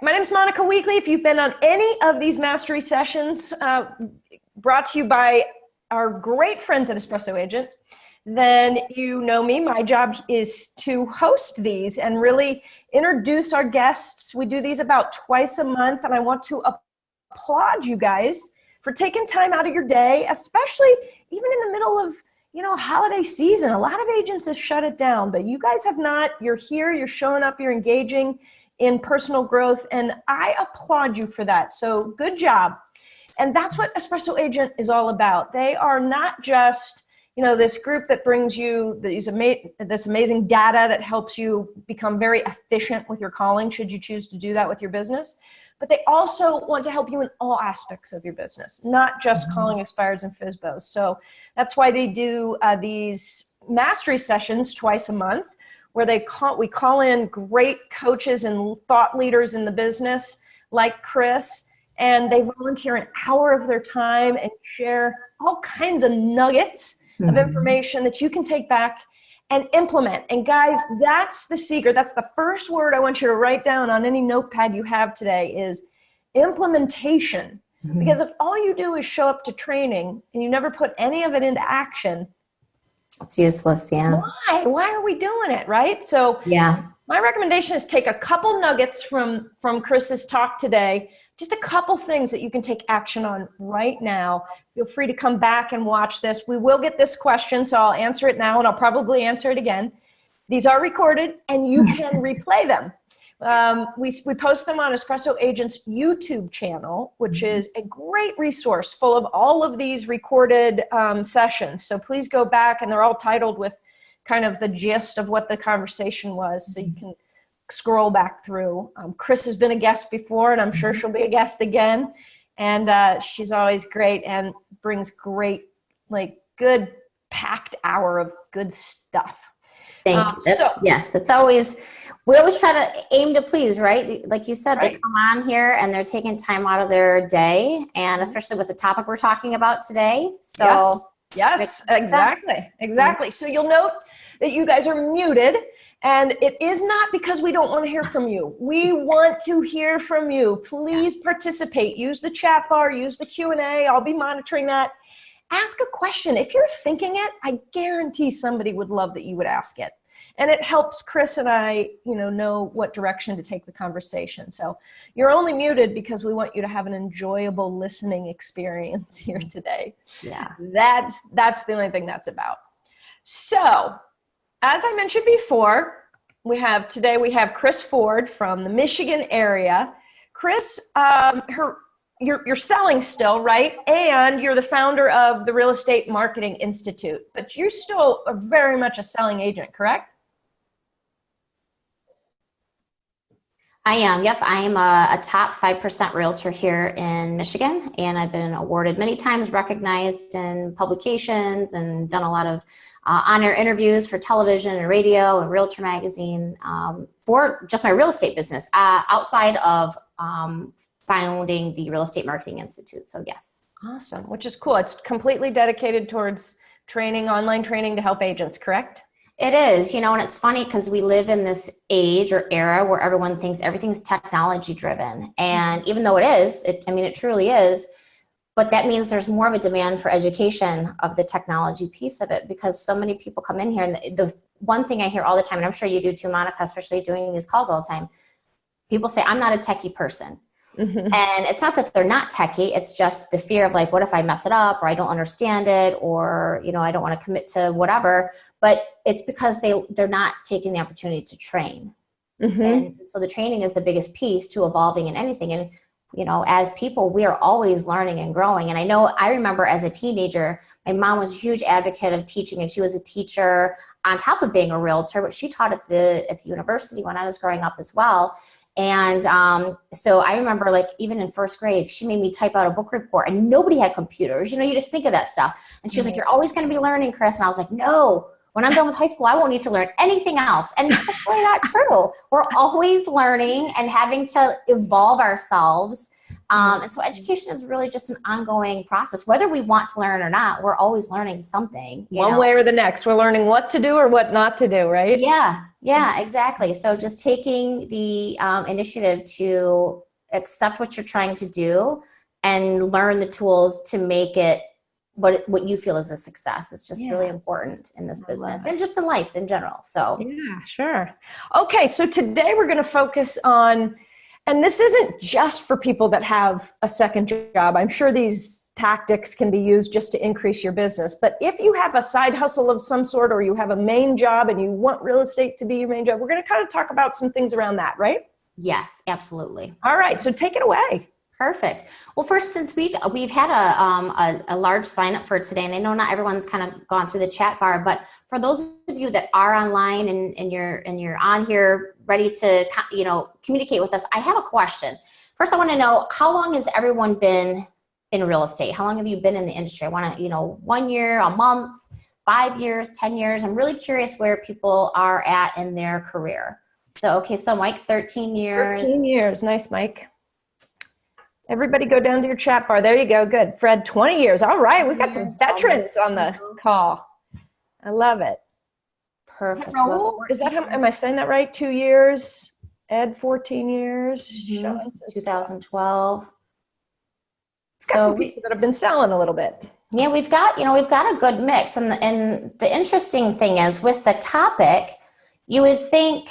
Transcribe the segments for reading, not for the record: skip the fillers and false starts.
My name is Monica Weekly. If you've been on any of these mastery sessions brought to you by our great friends at Espresso Agent, then you know me. My job is to host these and really introduce our guests. We do these about twice a month, and I want to applaud you guys for taking time out of your day, especially even in the middle of, holiday season. A lot of agents have shut it down, but you guys have not. You're here, you're showing up, you're engaging in personal growth, and I applaud you for that. So good job. And that's what Espresso Agent is all about. They are not just, this group that brings you this amazing data that helps you become very efficient with your calling, should you choose to do that with your business. But they also want to help you in all aspects of your business, not just calling expires and FSBOs. So that's why they do these mastery sessions twice a month, where we call in great coaches and thought leaders in the business like Kris, and they volunteer an hour of their time and share all kinds of nuggets of information that you can take back and implement. And guys, that's the secret. That's the first word I want you to write down on any notepad you have today is implementation. Because if all you do is show up to training and you never put any of it into action, it's useless, yeah. Why are we doing it, right? So yeah, my recommendation is take a couple nuggets from Kris's talk today, just a couple things that you can take action on right now. Feel free to come back and watch this. We will get this question, so I'll answer it now, and I'll probably answer it again. These are recorded, and you can replay them. We post them on Espresso Agent's YouTube channel, which is a great resource full of all of these recorded sessions. So please go back, and they're all titled with kind of the gist of what the conversation was, so you can scroll back through. Kris has been a guest before, and I'm sure she'll be a guest again. And she's always great and brings great, good packed hour of good stuff. Thank you. That's always, we always try to aim to please, right? Like you said, They come on here and they're taking time out of their day, and especially with the topic we're talking about today. So yes, exactly. So you'll note that you guys are muted, and it is not because we don't want to hear from you. We want to hear from you. Please participate. Use the chat bar, use the Q&A. I'll be monitoring that. Ask a question. If you're thinking it, I guarantee somebody would love that you would ask it. And it helps Kris and I, know what direction to take the conversation. So you're only muted because we want you to have an enjoyable listening experience here today. Yeah. That's the only thing that's about. So, as I mentioned before, we have Kris Ford from the Michigan area. Kris, you're selling still, right? And you're the founder of the Real Estate Marketing Institute, but you're still very much a selling agent, correct? I am. Yep. I am a top 5% realtor here in Michigan, and I've been awarded many times, recognized in publications, and done a lot of on-air interviews for television and radio and Realtor Magazine for just my real estate business outside of founding the Real Estate Marketing Institute. So yes. Awesome, which is cool. It's completely dedicated towards training, online training to help agents, correct? It is, and it's funny because we live in this age or era where everyone thinks everything's technology driven. And even though it truly is, but that means there's more of a demand for education of the technology piece of it, because so many people come in here, and the one thing I hear all the time, and I'm sure you do too, Monica, especially doing these calls all the time, people say, I'm not a techie person. And it's not that they're not techie, it's just the fear of what if I mess it up, or I don't understand it, or, I don't want to commit to whatever. But it's because they're not taking the opportunity to train. And so the training is the biggest piece to evolving in anything. And, as people, we are always learning and growing. And I remember as a teenager, my mom was a huge advocate of teaching, and she was a teacher on top of being a realtor, but she taught at the university when I was growing up as well. And so I remember even in first grade, she made me type out a book report, and nobody had computers. You just think of that stuff. And she was like, you're always going to be learning, Kris. And I was like, no, when I'm done with high school, I won't need to learn anything else. And it's just really not true. We're always learning and having to evolve ourselves. And so education is really just an ongoing process. Whether we want to learn or not, we're always learning something. One way or the next. We're learning what to do or what not to do, right? Yeah. Yeah, exactly. So just taking the initiative to accept what you're trying to do and learn the tools to make it what you feel is a success is just really important in this business and just in life in general. So yeah, sure. Okay, so today we're going to focus on, and this isn't just for people that have a second job. I'm sure these tactics can be used just to increase your business. But if you have a side hustle of some sort, or you have a main job and you want real estate to be your main job, we're going to kind of talk about some things around that, right? yes, absolutely. All right, so take it away. Perfect. Well, first, since we've had a large sign up for today, and I know not everyone's kind of gone through the chat bar, but for those of you that are online and you're on here ready to communicate with us, I have a question. First, I want to know, how long has everyone been in real estate? How long have you been in the industry? I want to 1 year, a month, 5 years, 10 years. I'm really curious where people are at in their career. So okay, so Mike, 13 years. 13 years. Nice, Mike. Everybody go down to your chat bar. There you go. Good. Fred, 20 years. All right. We've got some veterans on the call. I love it. Perfect. Raul, is that how, am I saying that right? 2 years. Ed, 14 years. 2012. So some people that have been selling a little bit. Yeah, we've got a good mix. And the interesting thing is, with the topic, you would think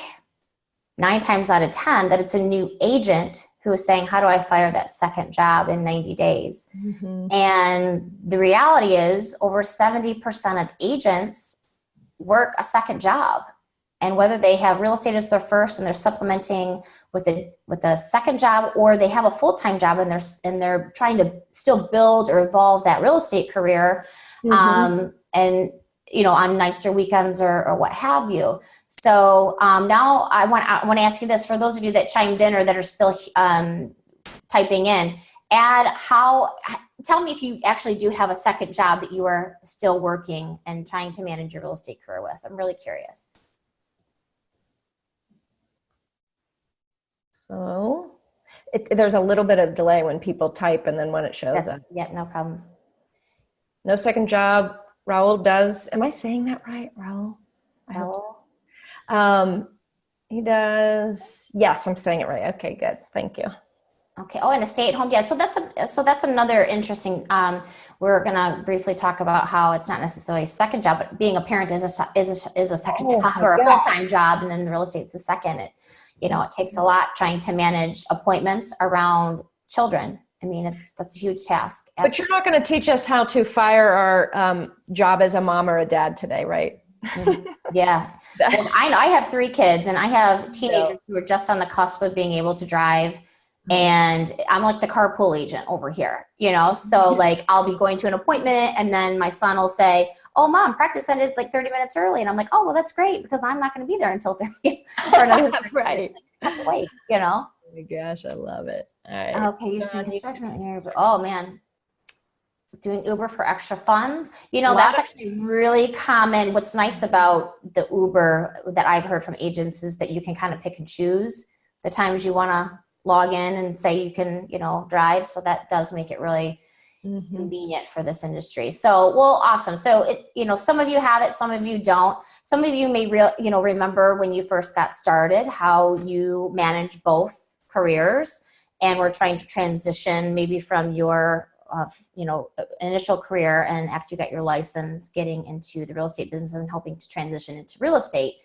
9 times out of 10 that it's a new agent who is saying, how do I fire that second job in 90 days? Mm-hmm. And the reality is over 70% of agents work a second job. And whether they have real estate as their first and they're supplementing with a second job, or they have a full-time job and they're trying to still build or evolve that real estate career, mm-hmm. And on nights or weekends or what have you. So now I want to ask you this, for those of you that chimed in or that are still typing in, tell me if you actually do have a second job that you are still working and trying to manage your real estate career with. I'm really curious. So there's a little bit of delay when people type and then when it shows up. Yeah, no problem. No second job. Raul does. Am I saying that right, Raul? Raul? He does. Yes, I'm saying it right. Okay, good. Thank you. Okay. Oh, and a stay-at-home. Yeah. So that's another interesting. We're gonna briefly talk about how it's not necessarily a second job, but being a parent is a second job or a full-time job, and then real estate's the second. It takes a lot trying to manage appointments around children. I mean, that's a huge task. Absolutely. But you're not going to teach us how to fire our job as a mom or a dad today, right? Yeah. Well, I have 3 kids, and I have teenagers who are just on the cusp of being able to drive. And I'm like the carpool agent over here, so like I'll be going to an appointment and then my son will say, oh, Mom, practice ended like 30 minutes early. And I'm like, oh, well, that's great because I'm not going to be there until 30 or another 30 right. minutes. I have to wait, Oh my gosh, I love it. All right. Okay, used to construction here, but oh man, doing Uber for extra funds. That's actually really common. What's nice about the Uber that I've heard from agents is that you can kind of pick and choose the times you want to log in and say you can, drive. So that does make it really convenient for this industry. So, well, awesome. So some of you have it, some of you don't. Some of you may remember when you first got started, how you manage both careers and we're trying to transition maybe from your, initial career and after you got your license, getting into the real estate business and hoping to transition into real estate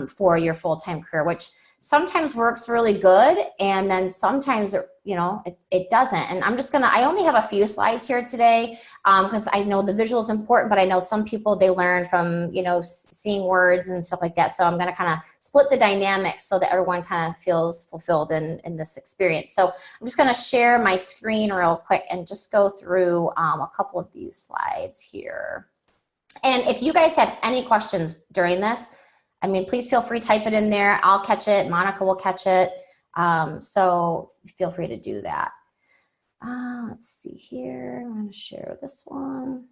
for your full-time career, which sometimes works really good. And then sometimes, it doesn't. And I only have a few slides here today because I know the visual is important, but I know some people, they learn from, seeing words and stuff like that. So I'm going to kind of split the dynamics so that everyone kind of feels fulfilled in this experience. So I'm just going to share my screen real quick and just go through a couple of these slides here. And if you guys have any questions during this, please feel free to type it in there. I'll catch it. Monica will catch it. So feel free to do that. Let's see here. I'm going to share this one.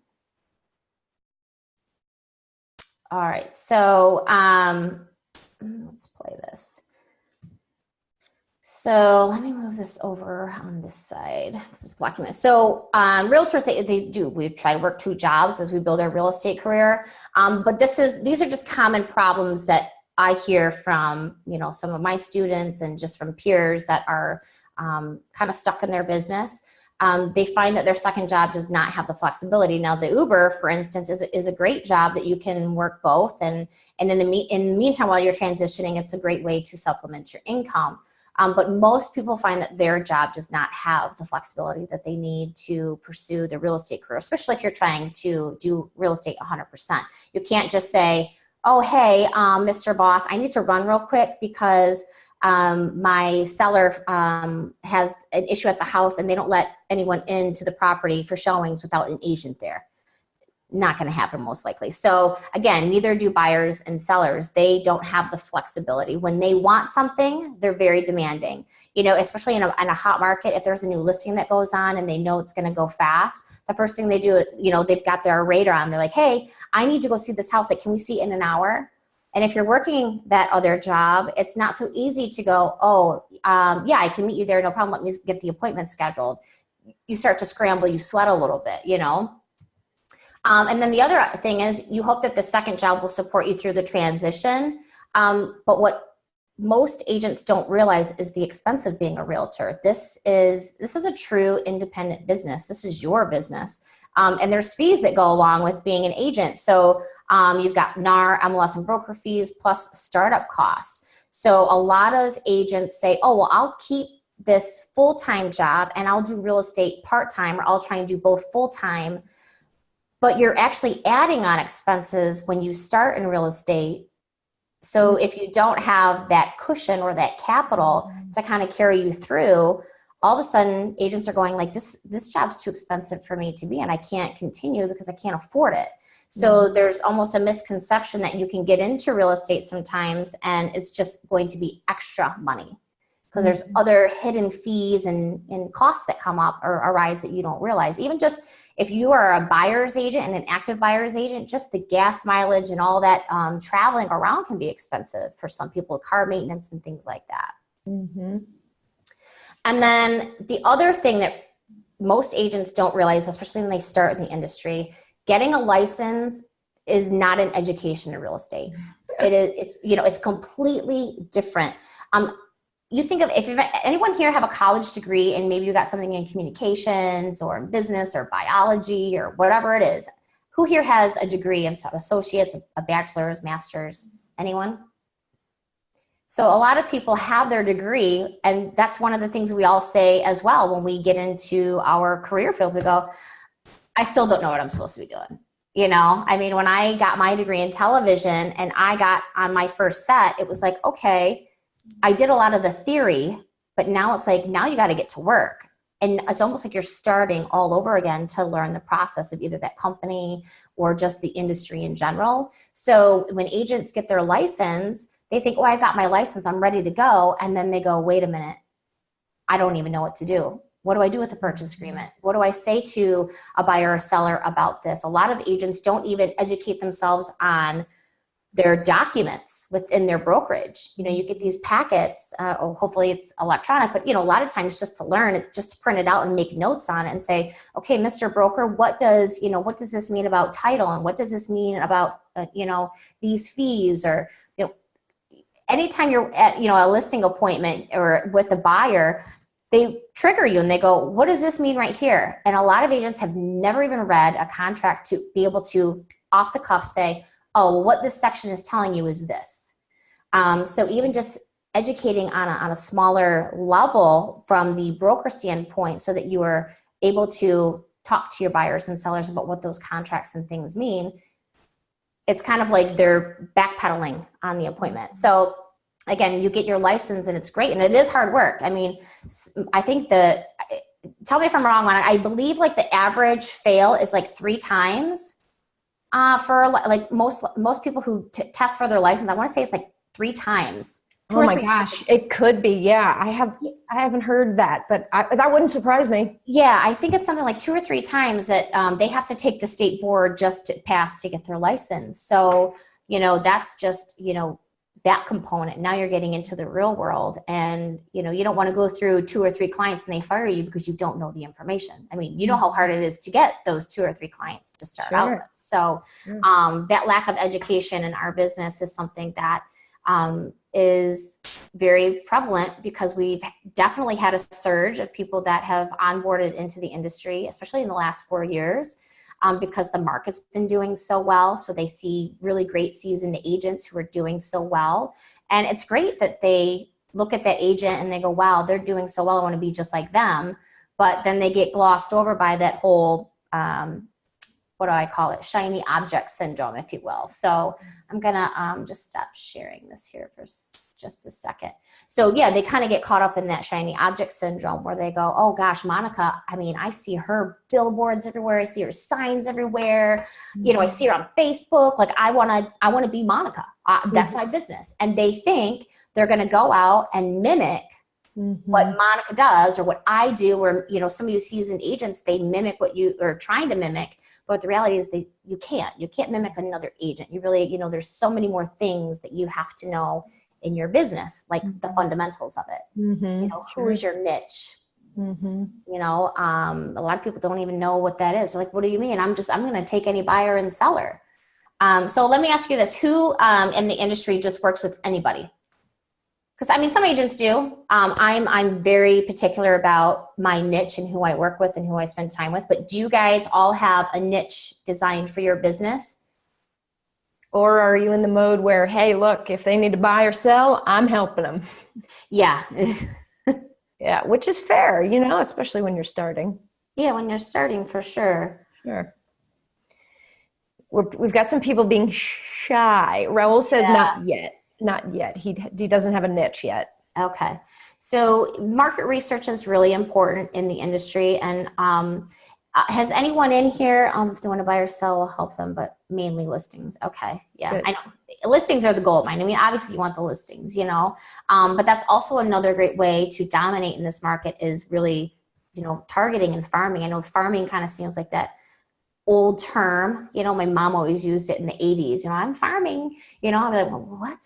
All right. So let's play this. So let me move this over on this side because it's blocking this. So realtors, we try to work 2 jobs as we build our real estate career. But these are just common problems that I hear from, some of my students and just from peers that are kind of stuck in their business. They find that their second job does not have the flexibility. Now, the Uber, for instance, is a great job that you can work both. And in the meantime, while you're transitioning, it's a great way to supplement your income. But most people find that their job does not have the flexibility that they need to pursue the real estate career, especially if you're trying to do real estate 100%. You can't just say, oh, hey, Mr. Boss, I need to run real quick because my seller has an issue at the house and they don't let anyone into the property for showings without an agent there. Not going to happen most likely. So again, neither do buyers and sellers. They don't have the flexibility. When they want something, they're very demanding. Especially in a hot market, if there's a new listing that goes on and they know it's going to go fast, the first thing they do, they've got their radar on. They're like, hey, I need to go see this house. Like, can we see it in an hour? And if you're working that other job, it's not so easy to go, yeah, I can meet you there. No problem. Let me get the appointment scheduled. You start to scramble, you sweat a little bit, And then the other thing is you hope that the second job will support you through the transition. But what most agents don't realize is the expense of being a realtor. This is a true independent business. This is your business. And there's fees that go along with being an agent. So you've got NAR, MLS, and broker fees plus startup costs. So a lot of agents say, oh, well, I'll keep this full-time job and I'll do real estate part-time, or I'll try and do both full-time. But you're actually adding on expenses when you start in real estate. So if you don't have that cushion or that capital to kind of carry you through, all of a sudden agents are going like, this job's too expensive for me to be in. I can't continue because I can't afford it. So there's almost a misconception that you can get into real estate sometimes and it's just going to be extra money because there's other hidden fees and costs that come up or arise that you don't realize. Even just if you are a buyer's agent and an active buyer's agent, just the gas mileage and all that traveling around can be expensive for some people, car maintenance and things like that. Mm-hmm. And then the other thing that most agents don't realize, especially when they start in the industry, getting a license is not an education in real estate. It's completely different. You think of, if anyone here have a college degree and maybe you got something in communications or in business or biology or whatever it is, who here has a degree of associates, a bachelor's, master's? Anyone? So a lot of people have their degree, and that's one of the things we all say as well when we get into our career field. We go, I still don't know what I'm supposed to be doing. When I got my degree in television and I got on my first set, it was like, okay, I did a lot of the theory, but now it's like, now you got to get to work. And it's almost like you're starting all over again to learn the process of either that company or just the industry in general. So when agents get their license, they think, oh, I got my license, I'm ready to go. And then they go, wait a minute, I don't even know what to do. What do I do with the purchase agreement? What do I say to a buyer or seller about this? A lot of agents don't even educate themselves on their documents within their brokerage. You get these packets, hopefully it's electronic, but a lot of times just to learn it, just to print it out and make notes on it and say, okay, Mr. Broker, what does this mean about title? And what does this mean about, these fees? Or, anytime you're at, a listing appointment or with a buyer, they trigger you and they go, what does this mean right here? And a lot of agents have never even read a contract to be able to off the cuff say, oh, well, what this section is telling you is this. So even just educating on a smaller level from the broker standpoint so that you are able to talk to your buyers and sellers about what those contracts and things mean, it's kind of like they're backpedaling on the appointment. So again, you get your license and it's great. And it is hard work. I think tell me if I'm wrong on it, I believe like the average fail is like 3 times. For like most people who test for their license, I want to say it's like 3 times. Oh my gosh, it could be. Yeah, I haven't heard that, but that wouldn't surprise me. Yeah, I think it's something like 2 or 3 times that they have to take the state board just to pass to get their license. So that's just that component. Now you're getting into the real world, and you don't want to go through 2 or 3 clients and they fire you because you don't know the information. You know how hard it is to get those 2 or 3 clients to start out with. So that lack of education in our business is something that is very prevalent because we've definitely had a surge of people that have onboarded into the industry, especially in the last 4 years, because the market's been doing so well. So they see really great seasoned agents who are doing so well. And it's great that they look at that agent and they go, wow, they're doing so well. I want to be just like them. But then they get glossed over by that whole, what do I call it? Shiny object syndrome, if you will. So I'm going to just stop sharing this here for just a second. So yeah, they kind of get caught up in that shiny object syndrome where they go, oh gosh, Monica, I mean, I see her billboards everywhere. I see her signs everywhere. You know, I see her on Facebook. Like I want to be Monica. That's my business. And they think they're going to go out and mimic what Monica does or what I do, or, you know, some of you seasoned agents, they mimic what you are trying to mimic. But the reality is you can't mimic another agent. You really, you know, there's so many more things that you have to know in your business, like the fundamentals of it. You know, who's your niche? You know, a lot of people don't even know what that is. They're like, what do you mean? I'm going to take any buyer and seller. So let me ask you this, who in the industry just works with anybody? Because I mean, some agents do. I'm very particular about my niche and who I work with and who I spend time with. But do you guys all have a niche designed for your business? Or are you in the mode where, hey, look, if they need to buy or sell, I'm helping them? Yeah. Yeah, which is fair, you know, especially when you're starting. Yeah, when you're starting, for sure. Sure. We've got some people being shy. Raul says not yet. Not yet. He doesn't have a niche yet. Okay. So market research is really important in the industry. And has anyone in here, if they want to buy or sell, we'll help them, but mainly listings. Okay. Yeah. Good. I know. Listings are the gold mine. I mean, obviously you want the listings, you know, but that's also another great way to dominate in this market is really, you know, targeting and farming. I know farming kind of seems like that old term, you know, my mom always used it in the 80s, you know, I'm farming, you know, I'm like, well, what?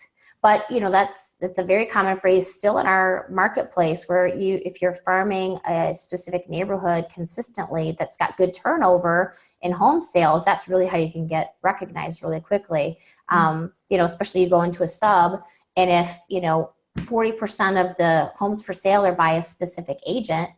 But, you know, that's a very common phrase still in our marketplace where if you're farming a specific neighborhood consistently that's got good turnover in home sales, that's really how you can get recognized really quickly. You know, especially you go into a sub and if, you know, 40% of the homes for sale are by a specific agent,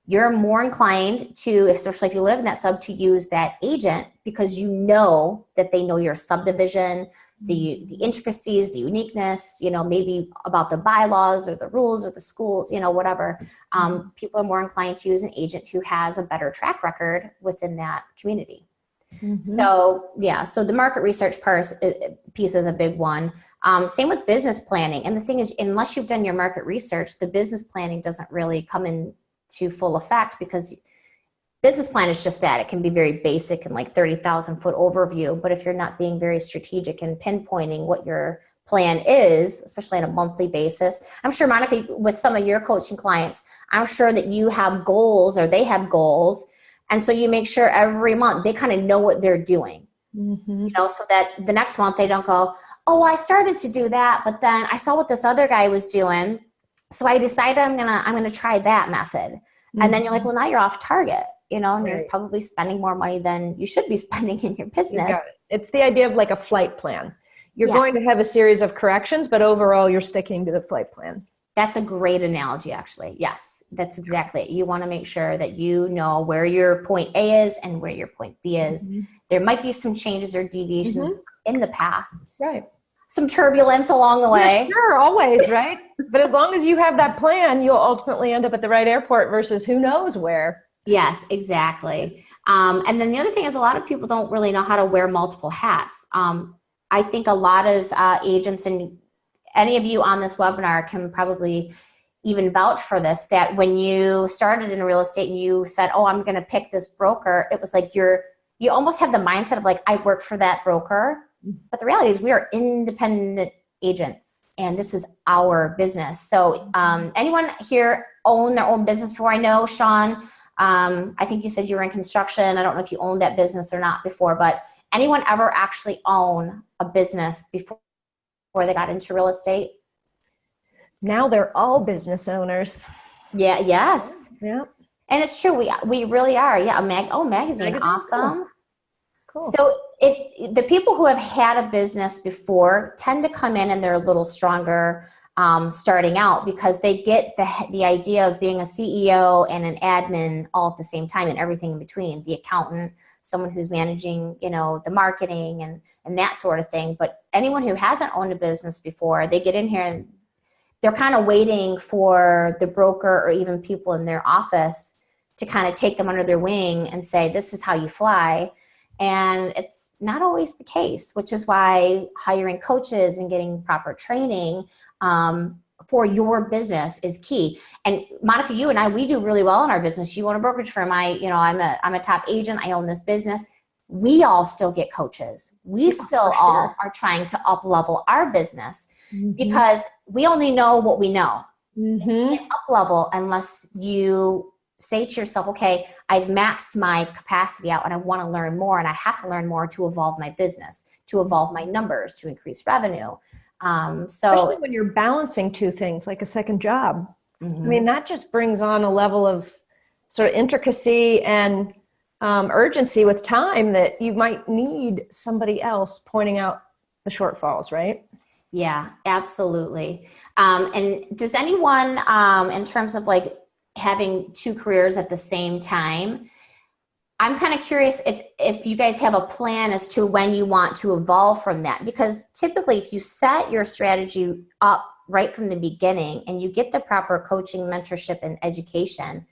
you're more inclined to, especially if you live in that sub, to use that agent because you know that they know your subdivision, the intricacies, the uniqueness, you know, maybe about the bylaws or the rules or the schools, you know, whatever. People are more inclined to use an agent who has a better track record within that community. So, yeah, so the market research piece is a big one. Same with business planning. And the thing is, unless you've done your market research, the business planning doesn't really come into full effect because business plan is just that. It can be very basic and like 30,000 foot overview. But if you're not being very strategic and pinpointing what your plan is, especially on a monthly basis, I'm sure, Monica, with some of your coaching clients, I'm sure that you have goals or they have goals. And so you make sure every month they kind of know what they're doing, you know, so that the next month they don't go, oh, I started to do that, but then I saw what this other guy was doing. So I decided I'm going to try that method. And then you're like, well, now you're off target. You know, and you're probably spending more money than you should be spending in your business. It's the idea of like a flight plan. You're going to have a series of corrections, but overall you're sticking to the flight plan. That's a great analogy, actually. Yes, that's exactly it. You want to make sure that you know where your point A is and where your point B is. There might be some changes or deviations in the path. Right. Some turbulence along the way. Yeah, sure, always, right? But as long as you have that plan, you'll ultimately end up at the right airport versus who knows where. Yes, exactly. And then the other thing is a lot of people don't really know how to wear multiple hats. I think a lot of agents, and any of you on this webinar can probably even vouch for this, that when you started in real estate and you said, oh, I'm going to pick this broker, it was like you almost have the mindset of like, I work for that broker. But the reality is we are independent agents and this is our business. So anyone here own their own business before? I know, Sean, I think you said you were in construction. I don't know if you owned that business or not before, but anyone ever actually own a business before they got into real estate? Now they're all business owners. Yeah. Yes. Yeah. And it's true. We really are. Yeah. Magazine. Awesome. Cool. So the people who have had a business before tend to come in and they're a little stronger starting out, because they get the idea of being a CEO and an admin all at the same time, and everything in between, the accountant, someone who's managing, the marketing and that sort of thing. But anyone who hasn't owned a business before, they get in here and they're kind of waiting for the broker or even people in their office to kind of take them under their wing and say, this is how you fly. And it's not always the case, which is why hiring coaches and getting proper training for your business is key. And Monica, you and I, we do really well in our business. You own a brokerage firm. I'm a top agent. I own this business. We all still get coaches. We still all are trying to up level our business because we only know what we know. You can't up level unless you say to yourself, okay, I've maxed my capacity out and I want to learn more, and I have to learn more to evolve my business, to evolve my numbers, to increase revenue. Especially when you're balancing two things like a second job. I mean, that just brings on a level of sort of intricacy and urgency with time that you might need somebody else pointing out the shortfalls, right? Yeah, absolutely. And does anyone, in terms of like having two careers at the same time, I'm kind of curious if you guys have a plan as to when you want to evolve from that, because typically if you set your strategy up right from the beginning and you get the proper coaching, mentorship, and education,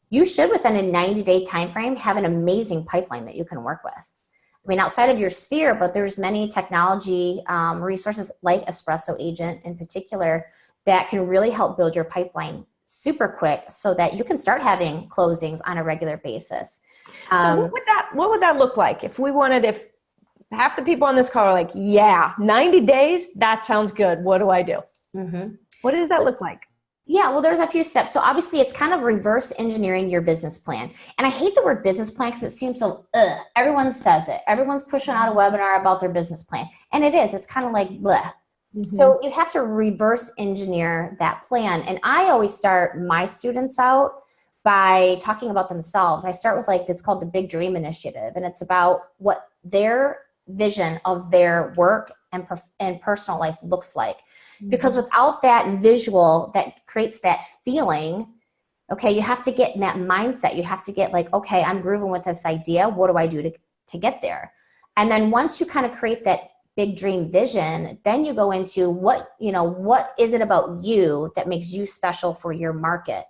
you should within a 90-day time frame have an amazing pipeline that you can work with. I mean, outside of your sphere, but there's many technology resources like Espresso Agent in particular that can really help build your pipeline super quick so that you can start having closings on a regular basis. So what would that look like if half the people on this call are like, yeah, 90 days, that sounds good. What do I do? What does that look like? Yeah, well, there's a few steps. So obviously it's kind of reverse engineering your business plan. And I hate the word business plan because it seems so, everyone says it. Everyone's pushing out a webinar about their business plan. And it is, it's kind of like, bleh. So you have to reverse engineer that plan. And I always start my students out by talking about themselves. I start with it's called the Big Dream Initiative. And it's about what their vision of their work and personal life looks like. Because without that visual that creates that feeling, okay, you have to get in that mindset. You have to get okay, I'm grooving with this idea. What do I do to get there? And then once you kind of create that big dream vision, then you go into what is it about you that makes you special for your market?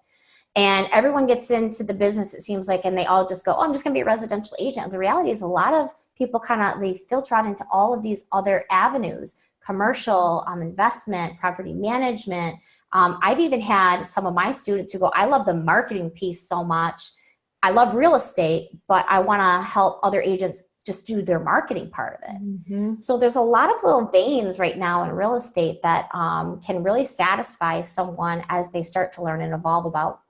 And everyone gets into the business, it seems like, and they all just go, oh, I'm just going to be a residential agent. The reality is a lot of people they filter out into all of these other avenues, commercial, investment, property management. I've even had some of my students who go, I love the marketing piece so much. I love real estate, but I want to help other agents just do their marketing part of it. So there's a lot of little veins right now in real estate that can really satisfy someone as they start to learn and evolve about,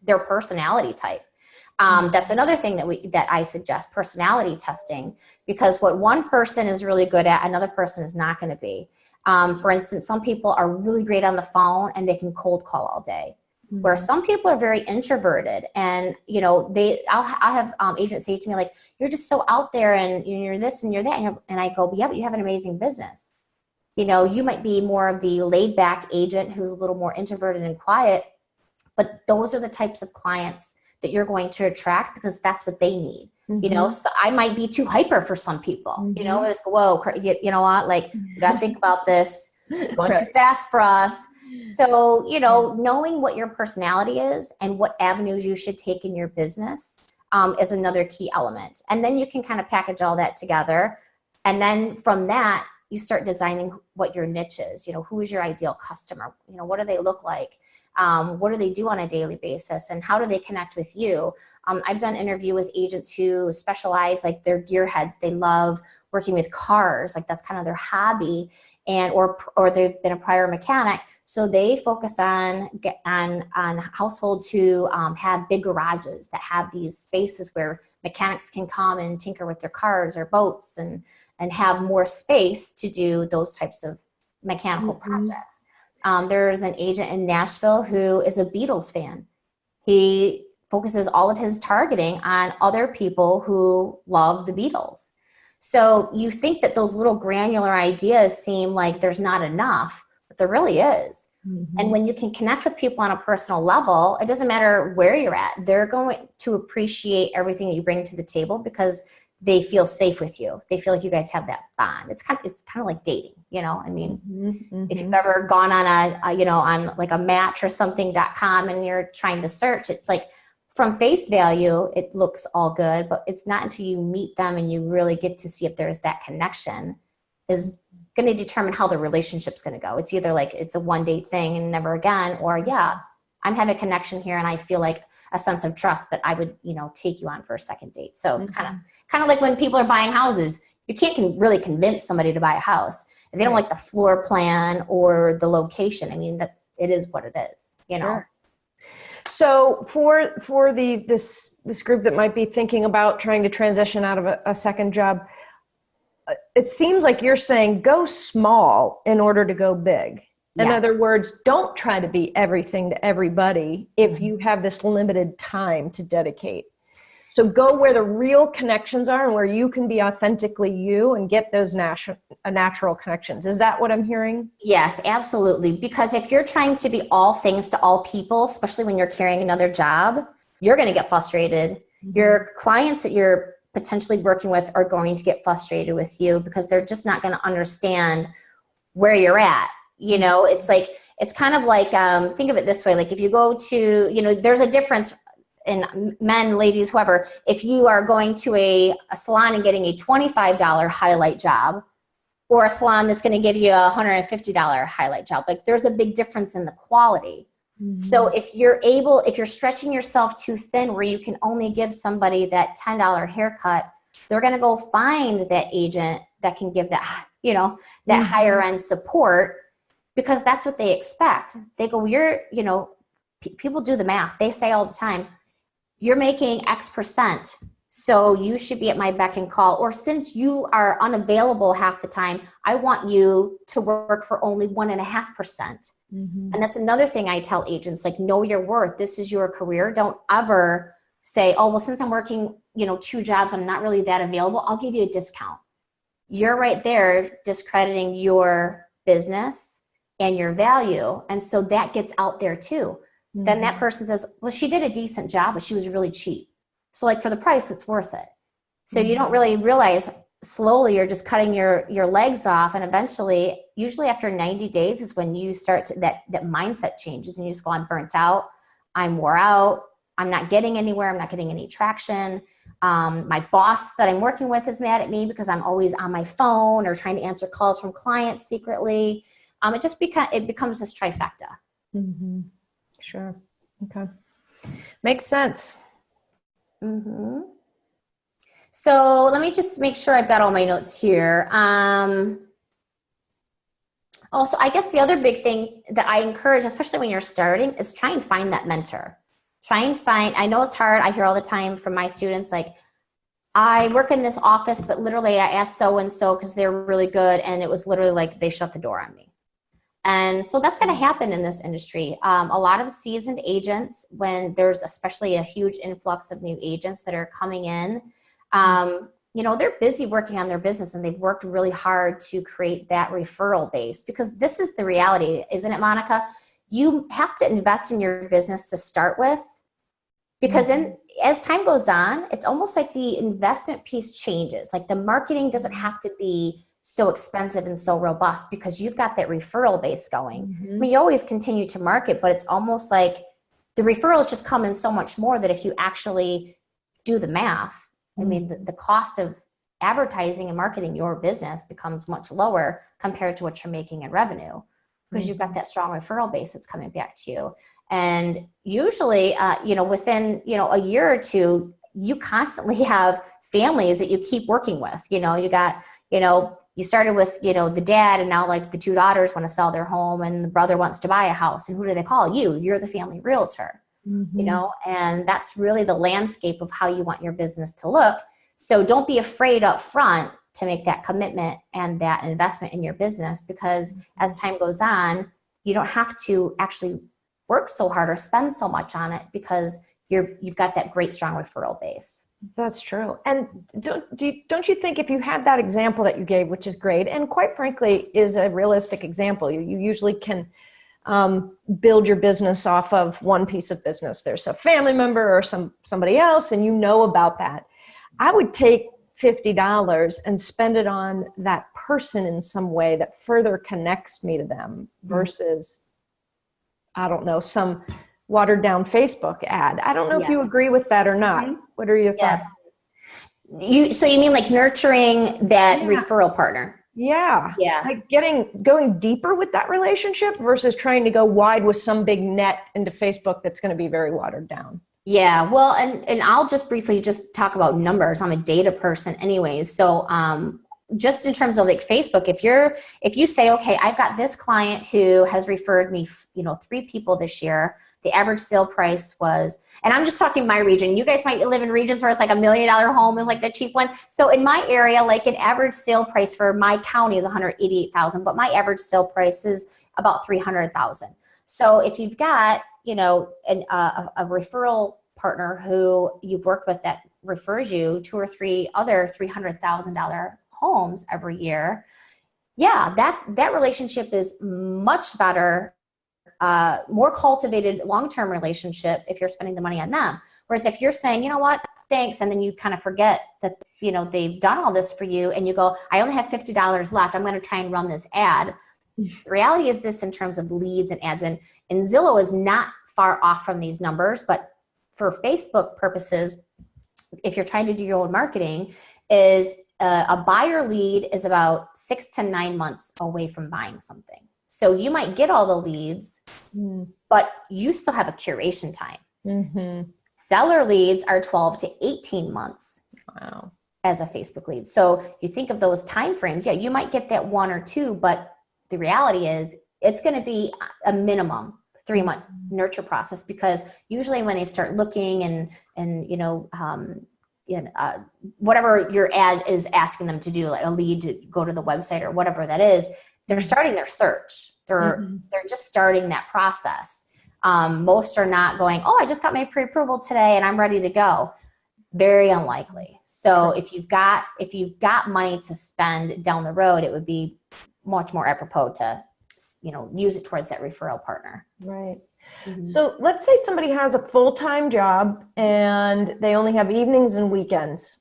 their personality type. That's another thing that I suggest, personality testing, because what one person is really good at, another person is not going to be. For instance, some people are really great on the phone and they can cold call all day. Where some people are very introverted, and I'll have agents say to me you're just so out there and you're this and you're that, and I go, yeah, but you have an amazing business. You might be more of the laid back agent who's a little more introverted and quiet, but those are the types of clients that you're going to attract because that's what they need. So I might be too hyper for some people. It's whoa, you know what? You got to think about this. Going too fast for us. So, knowing what your personality is and what avenues you should take in your business is another key element. And then you can kind of package all that together. And then from that, you start designing what your niche is. Who is your ideal customer? What do they look like? What do they do on a daily basis? And how do they connect with you? I've done interview with agents who specialize, they're gearheads. They love working with cars. That's kind of their hobby. Or they've been a prior mechanic. So they focus on households who have big garages that have these spaces where mechanics can come and tinker with their cars or boats and have more space to do those types of mechanical projects. There's an agent in Nashville who is a Beatles fan. He focuses all of his targeting on other people who love the Beatles. So you think that those little granular ideas seem like there's not enough, but there really is. Mm-hmm. And when you can connect with people on a personal level, it doesn't matter where you're at. They're going to appreciate everything that you bring to the table because they feel safe with you. They feel like you guys have that bond. It's kind of like dating, you know? I mean, mm-hmm. If you've ever gone on on like a match or something.com and you're trying to search, it's like from face value, it looks all good, but it's not until you meet them and you really get to see if there's that connection is going to determine how the relationship's going to go. It's either like it's a one date thing and never again, or yeah, I'm having a connection here and I feel like a sense of trust that I would, take you on for a second date. So it's kind of like when people are buying houses, you can't really convince somebody to buy a house if they don't like the floor plan or the location. I mean, it is what it is, Sure. So for this group that might be thinking about trying to transition out of a second job, it seems like you're saying go small in order to go big. In other words, don't try to be everything to everybody if you have this limited time to dedicate. So go where the real connections are and where you can be authentically you and get those natural connections. Is that what I'm hearing? Yes, absolutely. Because if you're trying to be all things to all people, especially when you're carrying another job, you're going to get frustrated. Mm-hmm. Your clients that you're potentially working with are going to get frustrated with you because they're just not going to understand where you're at. It's kind of like, think of it this way. Like if you go to, there's a difference in men, ladies, whoever, if you are going to a salon and getting a $25 highlight job or a salon that's going to give you a $150 highlight job, like there's a big difference in the quality. Mm-hmm. So if you're stretching yourself too thin where you can only give somebody that $10 haircut, they're going to go find that agent that can give that, that higher end support because that's what they expect. They go, people do the math. They say all the time, you're making X percent, so you should be at my beck and call. Or since you are unavailable half the time, I want you to work for only 1.5%. Mm-hmm. And that's another thing I tell agents, like, know your worth. This is your career. Don't ever say, oh, well, since I'm working, 2 jobs, I'm not really that available. I'll give you a discount. You're right there discrediting your business and your value. And so that gets out there too. Mm-hmm. Then that person says, well, she did a decent job, but she was really cheap. So like for the price, it's worth it. So you don't really realize slowly you're just cutting your legs off. And eventually, usually after 90 days is when you start to, that mindset changes and you just go, I'm burnt out. I'm wore out. I'm not getting anywhere. I'm not getting any traction. My boss that I'm working with is mad at me because I'm always on my phone or trying to answer calls from clients secretly. It becomes this trifecta. Mm-hmm. Sure. Okay. Makes sense. Mm-hmm. So let me just make sure I've got all my notes here. Also, I guess the other big thing that I encourage, especially when you're starting, is try and find that mentor. I know it's hard. I hear all the time from my students, like, I work in this office, but literally I asked so-and-so because they're really good. And it was literally like they shut the door on me. And so that's going to happen in this industry. A lot of seasoned agents, when there's especially a huge influx of new agents that are coming in, they're busy working on their business and they've worked really hard to create that referral base because this is the reality, isn't it, Monica? You have to invest in your business to start with because as time goes on, it's almost like the investment piece changes. Like the marketing doesn't have to be so expensive and so robust because you've got that referral base going. Mm-hmm. I mean, you always continue to market, but it's almost like the referrals just come in so much more that if you actually do the math, I mean, the cost of advertising and marketing your business becomes much lower compared to what you're making in revenue because you've got that strong referral base that's coming back to you. And usually, within, a year or two, you constantly have families that you keep working with. You got, you started with, the dad and now like the 2 daughters want to sell their home and the brother wants to buy a house. And who do they call? You're the family realtor. Mm-hmm. And that's really the landscape of how you want your business to look. So don't be afraid up front to make that commitment and that investment in your business because as time goes on, you don't have to actually work so hard or spend so much on it because you've got that great, strong referral base. That's true. And don't you think if you had that example that you gave, which is great, and quite frankly is a realistic example, you usually can build your business off of one piece of business. There's a family member or somebody else, and you know about that. I would take $50 and spend it on that person in some way that further connects me to them versus, I don't know, some watered down Facebook ad. I don't know if you agree with that or not. What are your thoughts? So you mean like nurturing that referral partner? Yeah. Like going deeper with that relationship versus trying to go wide with some big net into Facebook that's going to be very watered down. Yeah. Well, and I'll just briefly just talk about numbers. I'm a data person anyways. So, just in terms of like Facebook, if you say, okay, I've got this client who has referred me, 3 people this year, the average sale price was, and I'm just talking my region. You guys might live in regions where it's like $1 million home is like the cheap one. So in my area, like an average sale price for my county is $188,000, but my average sale price is about $300,000. So if you've got, a referral partner who you've worked with that refers you 2 or 3 other $300,000 homes every year, that relationship is much better, more cultivated long-term relationship if you're spending the money on them. Whereas if you're saying, you know what, thanks, and then you kind of forget that, they've done all this for you and you go, I only have $50 left, I'm going to try and run this ad. The reality is this in terms of leads and ads, and Zillow is not far off from these numbers, but for Facebook purposes, if you're trying to do your own marketing, is a buyer lead is about 6 to 9 months away from buying something. So you might get all the leads, but you still have a curation time. Mm-hmm. Seller leads are 12 to 18 months. Wow. As a Facebook lead. So you think of those time frames, you might get that 1 or 2, but the reality is it's going to be a minimum 3-month nurture process, because usually when they start looking and whatever your ad is asking them to do, like a lead to go to the website or whatever that is, they're starting their search. They're just starting that process. Most are not going, oh, I just got my pre-approval today and I'm ready to go. Very unlikely. So if you've got money to spend down the road, it would be much more apropos to use it towards that referral partner. Right. Mm-hmm. So let's say somebody has a full-time job and they only have evenings and weekends,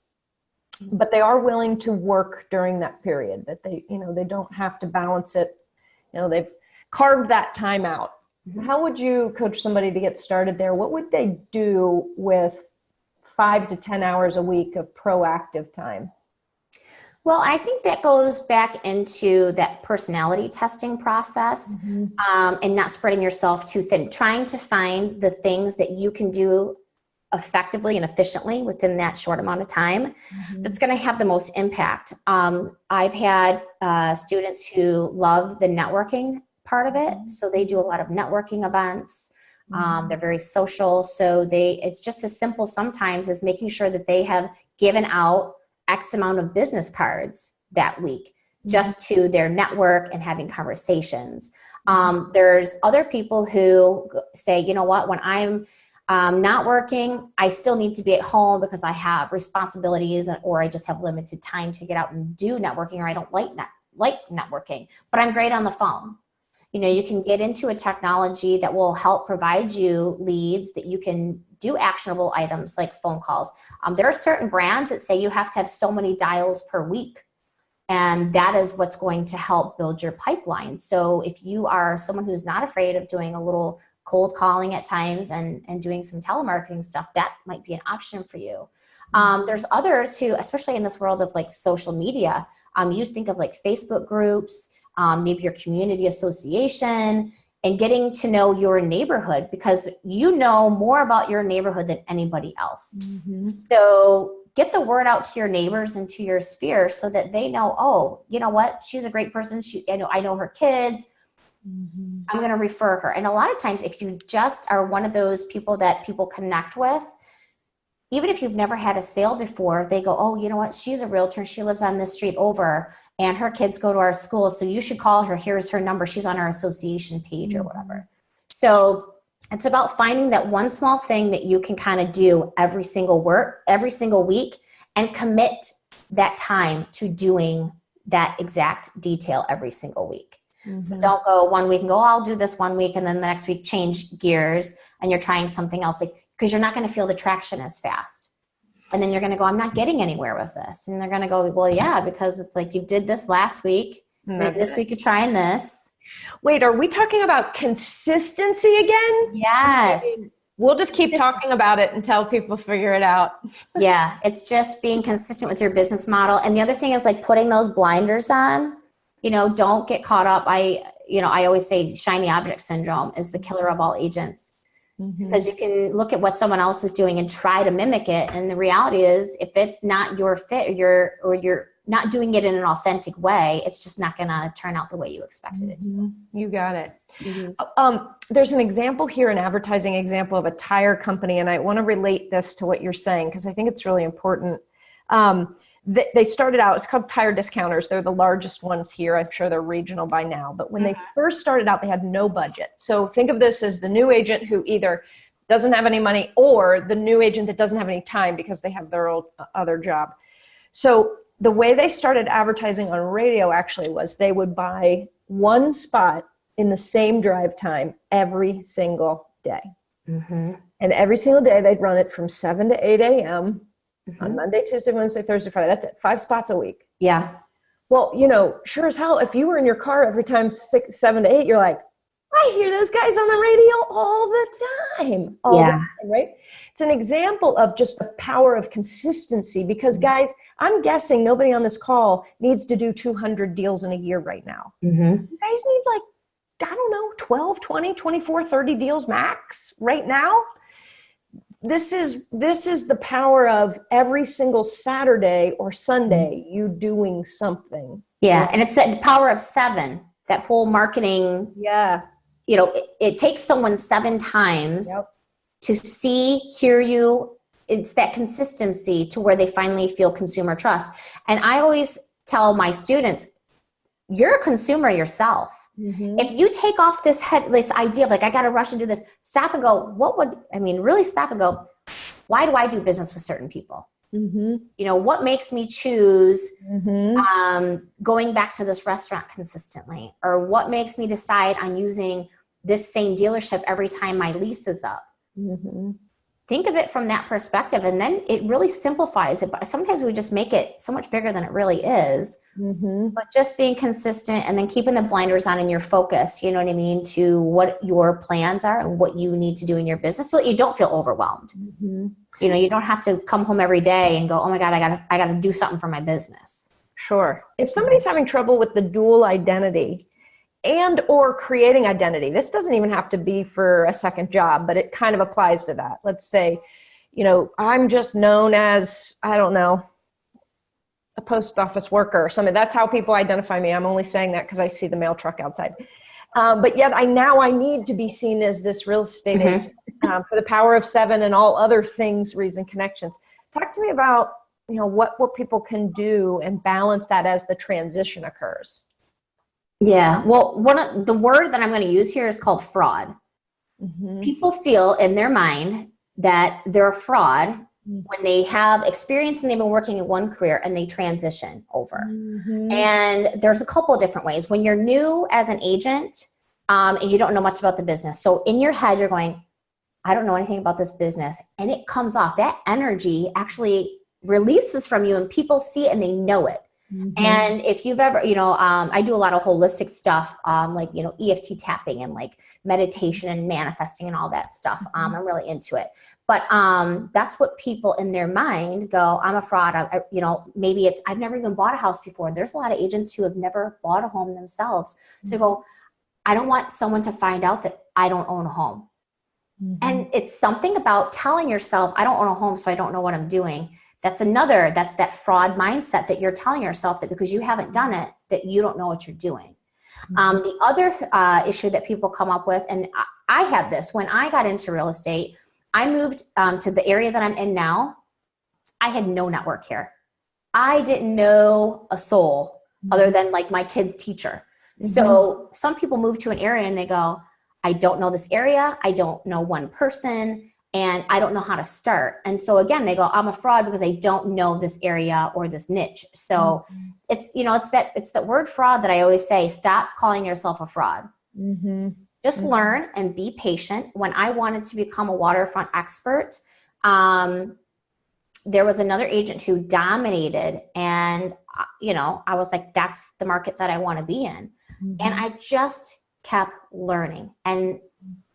but they are willing to work during that period, that they don't have to balance it. They've carved that time out. Mm-hmm. How would you coach somebody to get started there? What would they do with 5 to 10 hours a week of proactive time? Well, I think that goes back into that personality testing process, and not spreading yourself too thin, trying to find the things that you can do effectively and efficiently within that short amount of time that's going to have the most impact. I've had students who love the networking part of it. So they do a lot of networking events. They're very social. So it's just as simple sometimes as making sure that they have given out X amount of business cards that week just to their network and having conversations. There's other people who say, you know what, when I'm not working, I still need to be at home because I have responsibilities or I just have limited time to get out and do networking, or I don't like networking, but I'm great on the phone. You can get into a technology that will help provide you leads that you can do actionable items like phone calls. There are certain brands that say you have to have so many dials per week. And that is what's going to help build your pipeline. So if you are someone who's not afraid of doing a little cold calling at times and doing some telemarketing stuff, that might be an option for you. There's others who, especially in this world of like social media, you think of like Facebook groups, maybe your community association, and getting to know your neighborhood, because you know more about your neighborhood than anybody else. So get the word out to your neighbors and to your sphere so that they know, oh, you know what, she's a great person. I know her kids. I'm going to refer her. And a lot of times, if you just are one of those people that people connect with, even if you've never had a sale before, they go, oh, you know what, she's a realtor. She lives on this street over, and her kids go to our school, so you should call her. Here's her number. She's on our association page or whatever. So It's about finding that one small thing that you can kind of do every single week, and commit that time to doing that exact detail every single week. Mm-hmm. So don't go one week and go, oh, I'll do this one week, and then the next week change gears and you're trying something else, because you're not going to feel the traction as fast. And then you're going to go, I'm not getting anywhere with this. And they're going to go, well, yeah, because it's like you did this last week, and this week you're trying this. Wait, are we talking about consistency again? Yes. We'll just keep talking about it until people figure it out. Yeah, it's just being consistent with your business model. And the other thing is like putting those blinders on. Don't get caught up. I always say shiny object syndrome is the killer of all agents. Mm-hmm. Because you can look at what someone else is doing and try to mimic it. And the reality is, if it's not your fit, or you're not doing it in an authentic way, it's just not going to turn out the way you expected it to. You got it. Mm-hmm. There's an example here, an advertising example of a tire company, and I want to relate this to what you're saying because I think it's really important. They started out, it's called Tire Discounters. They're the largest ones here. I'm sure they're regional by now. But when they first started out, they had no budget. So think of this as the new agent who either doesn't have any money or the new agent that doesn't have any time because they have their other job. So the way they started advertising on radio actually was they would buy one spot in the same drive time every single day. Mm-hmm. And every single day they'd run it from 7 to 8 a.m. Mm-hmm. on Monday, Tuesday, Wednesday, Thursday, Friday. That's it. 5 spots a week. Yeah. Well, sure as hell, if you were in your car every time 6, 7 to 8, you're like, I hear those guys on the radio all the time. All the time, right? It's an example of just the power of consistency because, guys, I'm guessing nobody on this call needs to do 200 deals in a year right now. Mm-hmm. You guys need 12, 20, 24, 30 deals max right now. This is the power of every single Saturday or Sunday you doing something. Yeah, and it's that power of 7, that whole marketing. Yeah. It takes someone 7 times to see, hear you. It's that consistency to where they finally feel consumer trust. And I always tell my students, you're a consumer yourself. Mm-hmm. If you take off this idea of I got to rush and do this, stop and go, really stop and go, why do I do business with certain people? Mm-hmm. What makes me choose going back to this restaurant consistently? Or what makes me decide on using this same dealership every time my lease is up? Mm-hmm. Think of it from that perspective, and then it really simplifies it. But sometimes we just make it so much bigger than it really is. Mm-hmm. But just being consistent and then keeping the blinders on in your focus, to what your plans are and what you need to do in your business so that you don't feel overwhelmed. Mm-hmm. You don't have to come home every day and go, oh my God, I got to do something for my business. Sure. If somebody's having trouble with the dual identity and or creating identity, this doesn't even have to be for a second job, but it kind of applies to that. Let's say, I'm just known as, a post office worker or something. That's how people identify me. I'm only saying that because I see the mail truck outside. But yet I need to be seen as this real estate agent for the power of 7 and all other things, reason, connections. Talk to me about, what people can do and balance that as the transition occurs. Yeah. Well, the word that I'm going to use here is called fraud. Mm-hmm. People feel in their mind that they're a fraud when they have experience and they've been working in one career and they transition over. Mm-hmm. And there's a couple of different ways. When you're new as an agent and you don't know much about the business. So in your head, you're going, I don't know anything about this business. And it comes off. That energy actually releases from you and people see it and they know it. Mm-hmm. And if you've ever, I do a lot of holistic stuff, EFT tapping and meditation and manifesting and all that stuff. Mm-hmm. I'm really into it. But that's what people in their mind go, I'm a fraud. Maybe it's, I've never even bought a house before. There's a lot of agents who have never bought a home themselves. Mm-hmm. So go, I don't want someone to find out that I don't own a home. Mm-hmm. And it's something about telling yourself, I don't own a home, so I don't know what I'm doing. That's that fraud mindset that you're telling yourself that because you haven't done it, that you don't know what you're doing. Mm-hmm. The other issue that people come up with, and I had this when I got into real estate, I moved to the area that I'm in now. I had no network here. I didn't know a soul other than my kid's teacher. Mm-hmm. So some people move to an area and they go, I don't know this area. I don't know one person, and I don't know how to start. And so again, they go, I'm a fraud because I don't know this area or this niche. So it's, you know, it's that word fraud that I always say, stop calling yourself a fraud. Just learn and be patient. When I wanted to become a waterfront expert, there was another agent who dominated, and, you know, I was like, that's the market that I want to be in. And I just kept learning and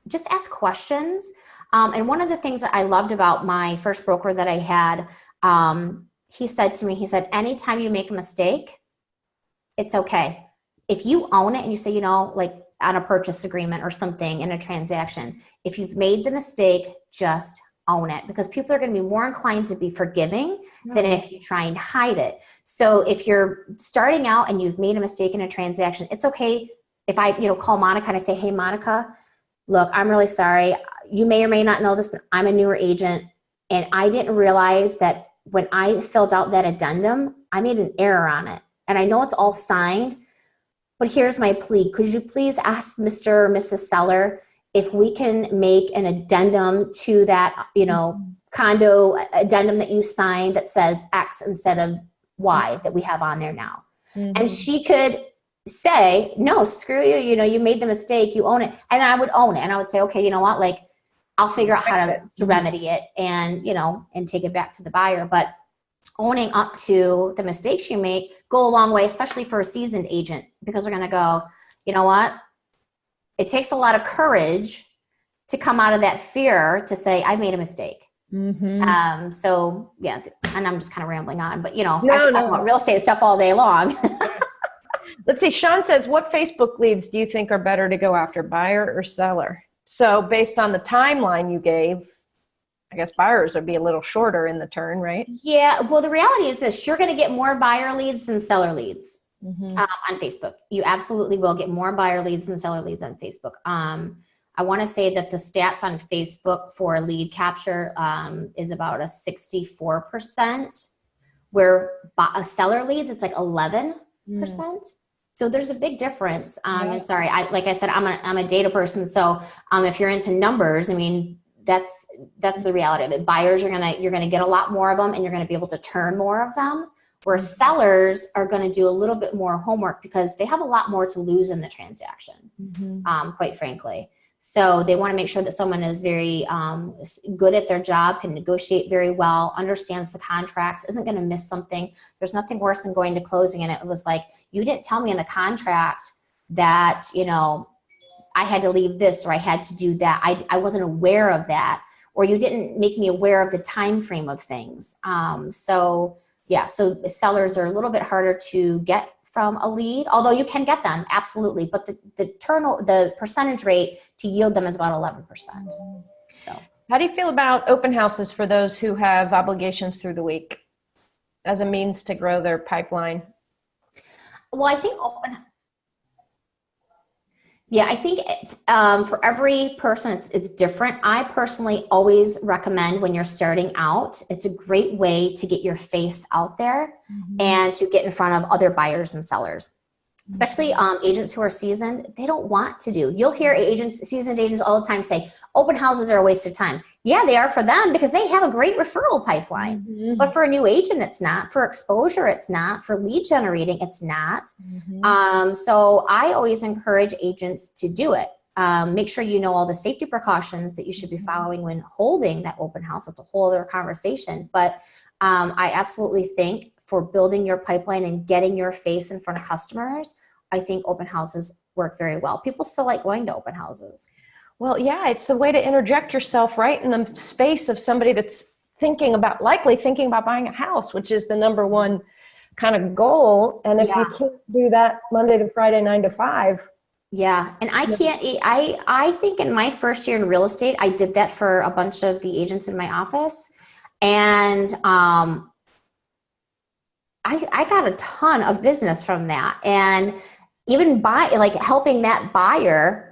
just ask questions. And one of the things that I loved about my first broker that I had, he said to me, he said, anytime you make a mistake, it's okay. If you own it and you say, you know, like on a purchase agreement or something in a transaction, if you've made the mistake, just own it, because people are going to be more inclined to be forgiving than if you try and hide it. So if you're starting out and you've made a mistake in a transaction, it's okay if I, you know, call Monica and I say, hey, Monica, look, I'm really sorry. You may or may not know this, but I'm a newer agent, and I didn't realize that when I filled out that addendum, I made an error on it. And I know it's all signed, but here's my plea. Could you please ask Mr. or Mrs. Seller if we can make an addendum to that, you know, condo addendum that you signed that says X instead of Y that we have on there now. And she could say, no, screw you. You know, you made the mistake, you own it. And I would own it. And I would say, okay, you know what? Like, I'll figure out how to remedy it and, you know, and take it back to the buyer. But owning up to the mistakes you make go a long way, especially for a seasoned agent, because they're going to go, you know what? It takes a lot of courage to come out of that fear to say, I made a mistake. So yeah, and I'm just kind of rambling on, but you know, I can talk about real estate stuff all day long. Let's see. Sean says, what Facebook leads do you think are better to go after, buyer or seller? So based on the timeline you gave, I guess buyers would be a little shorter in the turn, right? Yeah. Well, the reality is this, you're going to get more buyer leads than seller leads. On Facebook. You absolutely will get more buyer leads than seller leads on Facebook. I want to say that the stats on Facebook for lead capture is about a 64%, where a seller leads, it's like 11%. So there's a big difference. And sorry, like I said, I'm a data person. So if you're into numbers, I mean, that's the reality of it. Buyers, you're gonna get a lot more of them, and you're gonna be able to turn more of them. Where sellers are going to do a little bit more homework because they have a lot more to lose in the transaction, quite frankly. So they want to make sure that someone is very good at their job, can negotiate very well, understands the contracts, isn't going to miss something. There's nothing worse than going to closing and it was like, you didn't tell me in the contract that, you know, I had to leave this or I had to do that. I wasn't aware of that, or you didn't make me aware of the time frame of things. So sellers are a little bit harder to get from a lead, although you can get them, absolutely. But the percentage rate to yield them is about 11%. So how do you feel about open houses for those who have obligations through the week as a means to grow their pipeline? Well, I think for every person, it's different. I personally always recommend when you're starting out, it's a great way to get your face out there and to get in front of other buyers and sellers, especially agents who are seasoned. They don't want to do. You'll hear seasoned agents all the time say, open houses are a waste of time. Yeah, they are for them because they have a great referral pipeline. But for a new agent, it's not. For exposure, it's not. For lead generating, it's not. So I always encourage agents to do it. Make sure you know all the safety precautions that you should be following when holding that open house. That's a whole other conversation. But I absolutely think for building your pipeline and getting your face in front of customers, I think open houses work very well. People still like going to open houses. Well, yeah, it's a way to interject yourself right in the space of somebody that's likely thinking about buying a house, which is the number one kind of goal. And if you can't do that Monday to Friday, 9 to 5. Yeah. And I think in my first year in real estate, I did that for a bunch of the agents in my office. And I got a ton of business from that. And even helping that buyer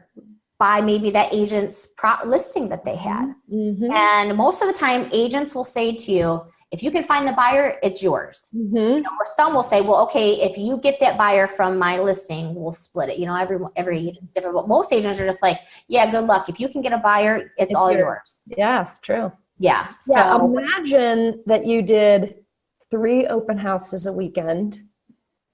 by maybe that agent's listing that they had. And most of the time agents will say to you, If you can find the buyer, it's yours. Mm-hmm. You know, or some will say, well, okay, if you get that buyer from my listing, we'll split it. You know, every agent's different, but most agents are just like, yeah, good luck. If you can get a buyer, it's all yours. Yeah, it's true. Yeah. Yeah, So imagine that you did 3 open houses a weekend.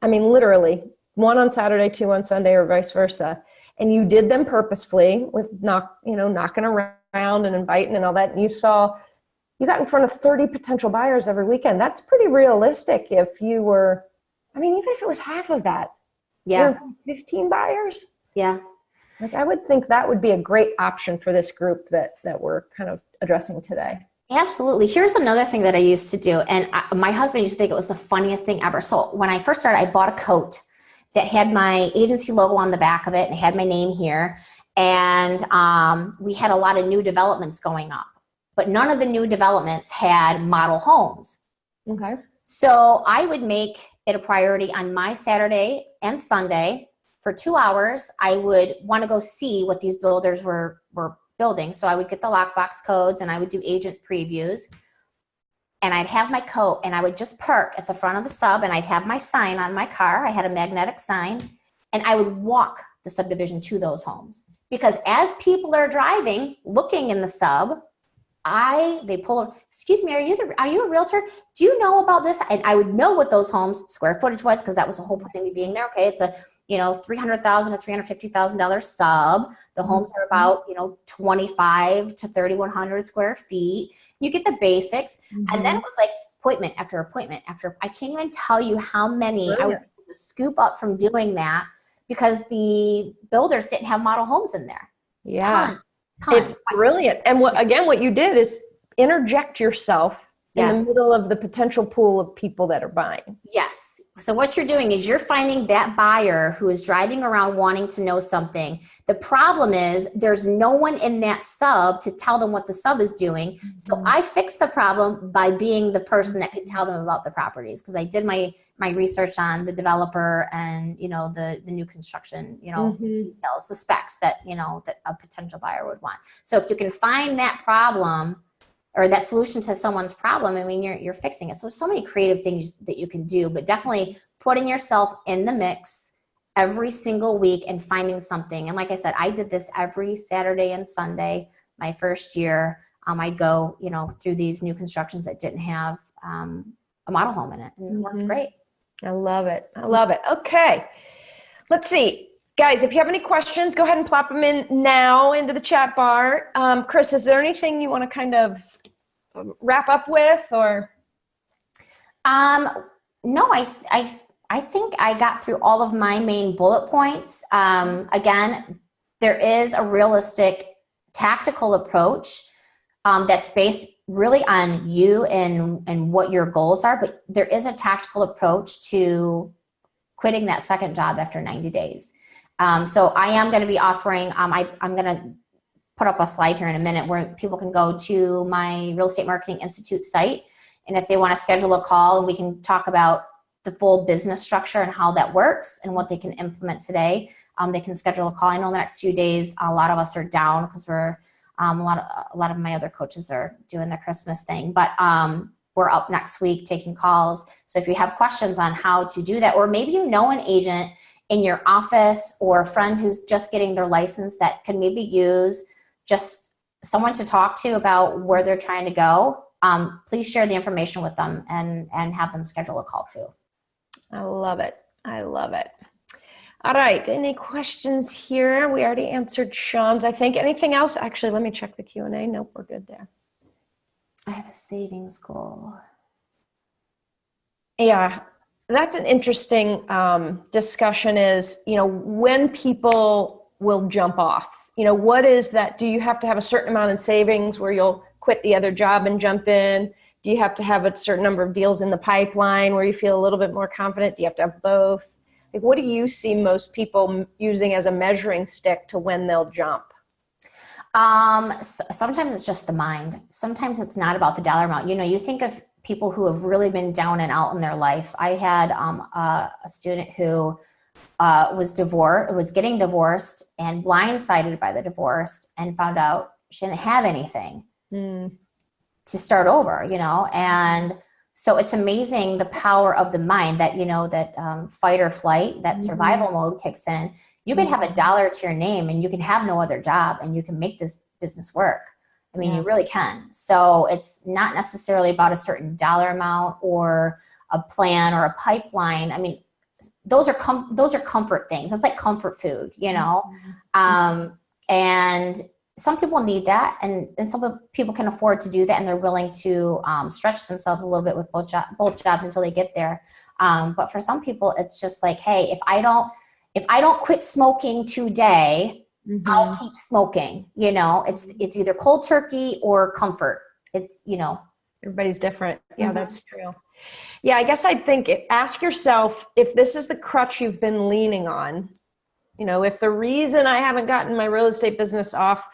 I mean, literally, 1 on Saturday, 2 on Sunday, or vice versa. And you did them purposefully with knocking around and inviting and all that. And you got in front of 30 potential buyers every weekend. That's pretty realistic if you were, I mean, even if it was half of that. yeah. 15 buyers. Yeah. Like, I would think that would be a great option for this group that we're kind of addressing today. Absolutely. Here's another thing that I used to do. And my husband used to think it was the funniest thing ever. So when I first started, I bought a coat that had my agency logo on the back of it and had my name here. And we had a lot of new developments going up, but none of the new developments had model homes. Okay. So I would make it a priority on my Saturday and Sunday for 2 hours. I would want to go see what these builders were building. So I would get the lockbox codes and I would do agent previews. And I'd have my coat and I would just park at the front of the sub and I'd have my sign on my car. I had a magnetic sign and I would walk the subdivision to those homes. Because as people are driving, looking in the sub, they pull up, excuse me, are you a realtor? Do you know about this? And I would know what those homes square footage was, because that was the whole point of me being there. Okay, it's a $300,000 to $350,000 sub. The homes are about 25 to 3,100 square feet. You get the basics, and then it was like appointment after appointment after. I can't even tell you how many I was able to scoop up from doing that, because the builders didn't have model homes in there. Yeah. Ton. It's brilliant. And what you did is interject yourself in the middle of the potential pool of people that are buying. Yes. So what you're doing is you're finding that buyer who is driving around wanting to know something. The problem is there's no one in that sub to tell them what the sub is doing. So I fixed the problem by being the person that could tell them about the properties, because I did my research on the developer and, the new construction, details, the specs that a potential buyer would want. So if you can find that problem or that solution to someone's problem, I mean, you're fixing it. So many creative things that you can do, but definitely putting yourself in the mix every single week and finding something. And like I said, I did this every Saturday and Sunday my first year. I'd go, through these new constructions that didn't have a model home in it, and it worked great. I love it. Okay. Let's see. Guys, if you have any questions, go ahead and plop them in now into the chat bar. Kris, is there anything you want to kind of wrap up with, or? No, I think I got through all of my main bullet points. Again, there is a realistic tactical approach that's based really on you and what your goals are, but there is a tactical approach to quitting that second job after 90 days. So I am going to be offering, I'm going to put up a slide here in a minute where people can go to my Real Estate Marketing Institute site. And if they want to schedule a call, and we can talk about the full business structure and how that works and what they can implement today, they can schedule a call. I know in the next few days, a lot of us are down because we're, a lot of my other coaches are doing the Christmas thing, but we're up next week taking calls. So if you have questions on how to do that, or maybe an agent in your office or a friend who's just getting their license that can maybe use just someone to talk to about where they're trying to go, please share the information with them and have them schedule a call too. I love it. All right. Any questions here? We already answered Sean's, I think. Anything else? Actually, let me check the Q&A. Nope, we're good there. I have a savings goal. Yeah. That's an interesting discussion is, when people will jump off. What is that? Do you have to have a certain amount in savings where you'll quit the other job and jump in? Do you have to have a certain number of deals in the pipeline where you feel a little bit more confident? Do you have to have both? Like, what do you see most people using as a measuring stick to when they'll jump? Sometimes it's just the mind. Sometimes it's not about the dollar amount. You think of people who have really been down and out in their life. I had a student who was getting divorced and blindsided by the divorce and found out she didn't have anything to start over, you know? And so it's amazing the power of the mind that, you know, that fight or flight, that survival mode kicks in. You can have $1 to your name and you can have no other job and you can make this business work. I mean, you really can. So it's not necessarily about a certain dollar amount or a plan or a pipeline. I mean, those are comfort things. It's like comfort food, you know? And some people need that, and some people can afford to do that, and they're willing to stretch themselves a little bit with both jobs until they get there. But for some people, it's just like, hey, if I don't quit smoking today, I'll keep smoking. You know, it's either cold turkey or comfort. It's, you know, everybody's different. Yeah, that's true. Yeah, I guess I'd think, ask yourself if this is the crutch you've been leaning on. You know, if the reason I haven't gotten my real estate business off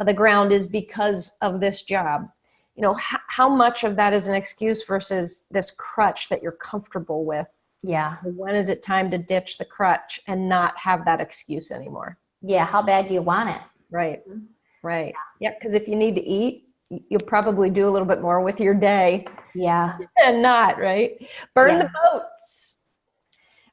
the ground is because of this job, you know, how much of that is an excuse versus this crutch that you're comfortable with? Yeah. When is it time to ditch the crutch and not have that excuse anymore? Yeah. How bad do you want it? Right. Right. Yeah. Because if you need to eat, you'll probably do a little bit more with your day. Yeah. And not, right? Burn the boats.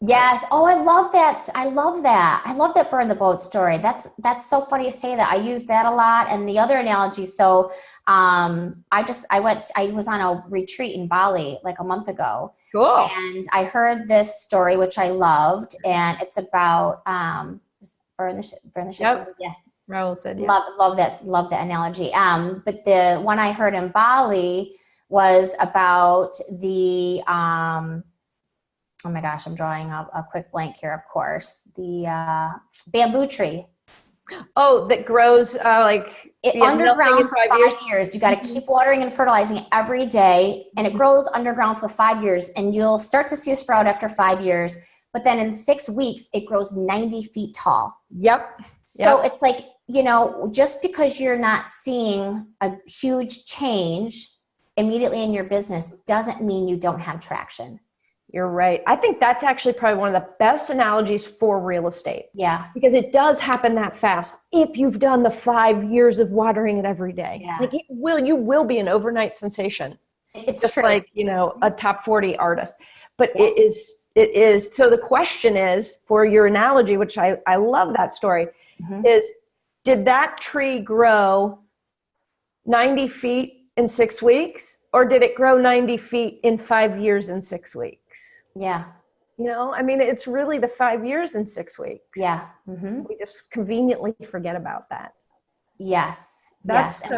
Yes. Oh, I love that. I love that burn the boat story. That's so funny you say that. I use that a lot. And the other analogy. So, I was on a retreat in Bali like a month ago. Cool. And I heard this story, which I loved. And it's about, burn the ship. Yep. Yeah. Raul said, yeah. Love that analogy. But the one I heard in Bali was about the, oh my gosh, I'm drawing a quick blank here, of course. The bamboo tree. Oh, that grows underground for 5 years. You got to keep watering and fertilizing it every day. And it grows underground for 5 years. And you'll start to see a sprout after 5 years. But then in 6 weeks, it grows 90 feet tall. Yep. So it's like, you know, just because you're not seeing a huge change immediately in your business doesn't mean you don't have traction. You're right. I think that's actually probably one of the best analogies for real estate. Yeah. Because it does happen that fast if you've done the 5 years of watering it every day. Yeah. Like you will be an overnight sensation. It's just true. Like, you know, a top 40 artist. But it is. So the question is, for your analogy, which I love that story, is did that tree grow 90 feet in 6 weeks? Or did it grow 90 feet in 5 years and 6 weeks? Yeah. You know, I mean, it's really the 5 years and 6 weeks. Yeah. We just conveniently forget about that. Yes. That's and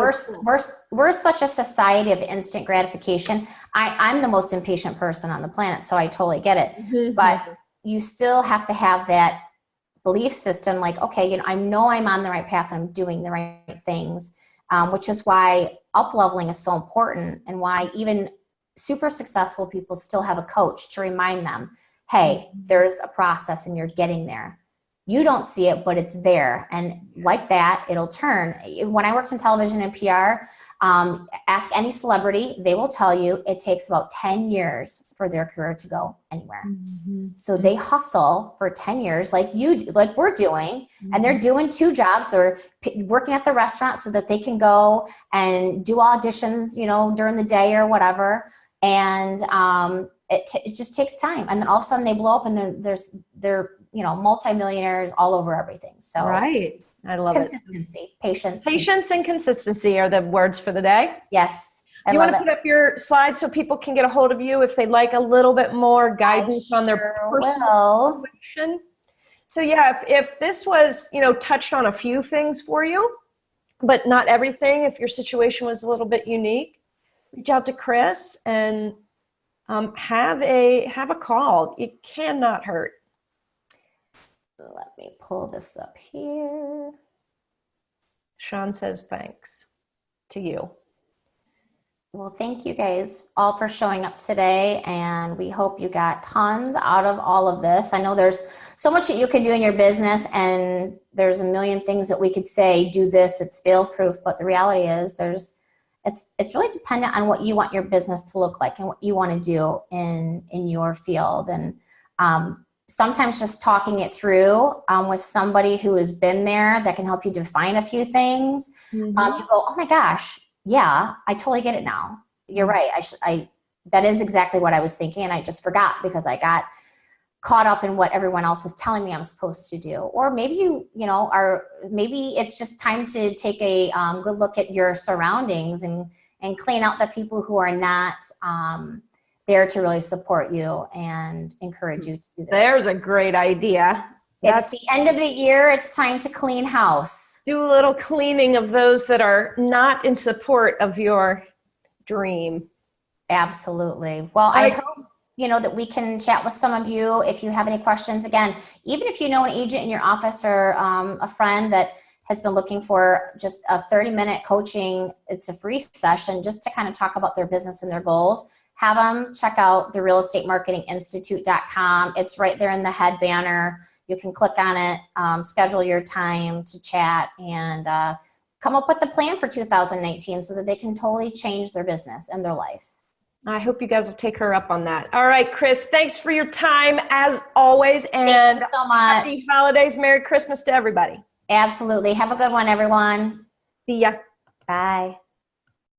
we're such a society of instant gratification. I'm the most impatient person on the planet, so I totally get it. But you still have to have that belief system, like, okay, you know I'm on the right path and I'm doing the right things, which is why up-leveling is so important, and why even super successful people still have a coach to remind them, hey, there's a process and you're getting there. You don't see it, but it's there. And like that, it'll turn. When I worked in television and PR, ask any celebrity, they will tell you it takes about 10 years for their career to go anywhere. So they hustle for 10 years like we're doing, and they're doing 2 jobs. They're working at the restaurant so that they can go and do auditions, you know, during the day or whatever. And it just takes time. And then all of a sudden they blow up, and they're you know, multimillionaires all over everything. So right. I love consistency, patience. Patience and consistency are the words for the day. Yes. You want to put up your slides so people can get a hold of you if they'd like a little bit more guidance on their personal situation? So yeah, if this was, you know, touched on a few things for you, but not everything, if your situation was a little bit unique, reach out to Kris and have a call. It cannot hurt. Let me pull this up here. Sean says thanks to you. Well, thank you guys all for showing up today, and we hope you got tons out of all of this. I know there's so much that you can do in your business, and there's a million things that we could say, do this, it's fail-proof, but the reality is it's really dependent on what you want your business to look like and what you want to do in your field. And sometimes just talking it through with somebody who has been there that can help you define a few things. You go, oh my gosh, yeah, I totally get it now. You're right. That is exactly what I was thinking. And I just forgot because I got caught up in what everyone else is telling me I'm supposed to do. Or maybe maybe it's just time to take a good look at your surroundings and clean out the people who are not there to really support you and encourage you to do that. There's a great idea. It's the end of the year. It's time to clean house. Do a little cleaning of those that are not in support of your dream. Absolutely. Well, I hope, that we can chat with some of you if you have any questions. Again, even if you know an agent in your office or a friend that has been looking for just a 30-minute coaching, it's a free session just to kind of talk about their business and their goals. Have them check out the realestatemarketinginstitute.com. It's right there in the head banner. You can click on it, schedule your time to chat, and come up with a plan for 2019 so that they can totally change their business and their life. I hope you guys will take her up on that. All right, Kris, thanks for your time as always. And thank you so much. Happy holidays. Merry Christmas to everybody. Absolutely. Have a good one, everyone. See ya. Bye.